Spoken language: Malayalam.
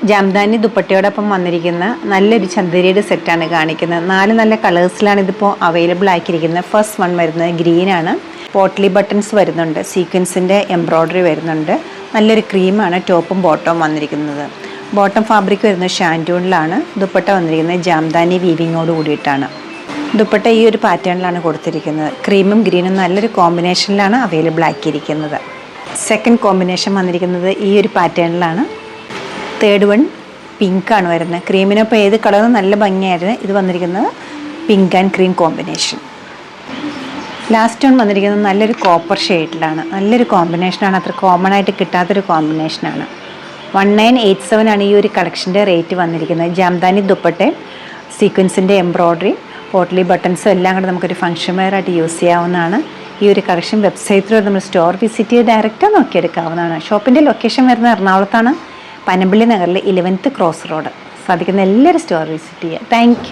ജാംദാനി ദുപ്പട്ടയോടൊപ്പം വന്നിരിക്കുന്ന നല്ലൊരു ചന്ദേരിയുടെ സെറ്റാണ് കാണിക്കുന്നത്. 4 നല്ല കളേഴ്സിലാണ് ഇതിപ്പോൾ അവൈലബിൾ ആക്കിയിരിക്കുന്നത്. ഫസ്റ്റ് വൺ വരുന്നത് ഗ്രീനാണ്. പോട്ട്ലി ബട്ടൺസ് വരുന്നുണ്ട്, സീക്വൻസിൻ്റെ എംബ്രോയ്ഡറി വരുന്നുണ്ട്. നല്ലൊരു ക്രീമാണ് ടോപ്പും ബോട്ടവും വന്നിരിക്കുന്നത്. ബോട്ടം ഫാബ്രിക് വരുന്നത് ഷാൻറ്റൂണിലാണ്. ദുപ്പട്ട വന്നിരിക്കുന്നത് ജാംദാനി വീവിങ്ങോട് കൂടിയിട്ടാണ്. ദുപ്പട്ട ഈ ഒരു പാറ്റേണിലാണ് കൊടുത്തിരിക്കുന്നത്. ക്രീമും ഗ്രീനും നല്ലൊരു കോമ്പിനേഷനിലാണ് അവൈലബിൾ ആക്കിയിരിക്കുന്നത്. സെക്കൻഡ് കോമ്പിനേഷൻ വന്നിരിക്കുന്നത് ഈ ഒരു പാറ്റേണിലാണ്. തേർഡ് വൺ പിങ്കാണ് വരുന്നത്. ക്രീമിനൊപ്പം ഏത് കളറും നല്ല ഭംഗിയായിരുന്നു. ഇത് വന്നിരിക്കുന്നത് pink and cream combination. Last one വന്നിരിക്കുന്നത് നല്ലൊരു കോപ്പർ ഷെയ്ഡിലാണ്. നല്ലൊരു കോമ്പിനേഷനാണ്, അത്ര കോമൺ ആയിട്ട് കിട്ടാത്തൊരു കോമ്പിനേഷനാണ്. 1987 ആണ് ഈ ഒരു കളക്ഷൻ്റെ റേറ്റ് വന്നിരിക്കുന്നത്. ജാംദാനി ദുപ്പട്ട, സീക്വൻസിൻ്റെ എംബ്രോയ്ഡറി, പോട്ട്ലി ബട്ടൺസും എല്ലാം കൂടെ നമുക്കൊരു ഫംഗ്ഷൻ വെയർ ആയിട്ട് യൂസ് ചെയ്യാവുന്നതാണ്. ഈ ഒരു കളക്ഷൻ വെബ്സൈറ്റിലൂടെ നമ്മൾ സ്റ്റോർ വിസിറ്റ് ചെയ്ത് ഡയറക്റ്റ് നോക്കിയെടുക്കാവുന്നതാണ്. ഷോപ്പിൻ്റെ ലൊക്കേഷൻ വരുന്നത് എറണാകുളത്താണ്, പനമ്പള്ളി നഗറിലെ 11th ക്രോസ് റോഡ്. സാധിക്കുന്ന എല്ലാവരും സ്റ്റോർ വിസിറ്റ് ചെയ്യുക. താങ്ക്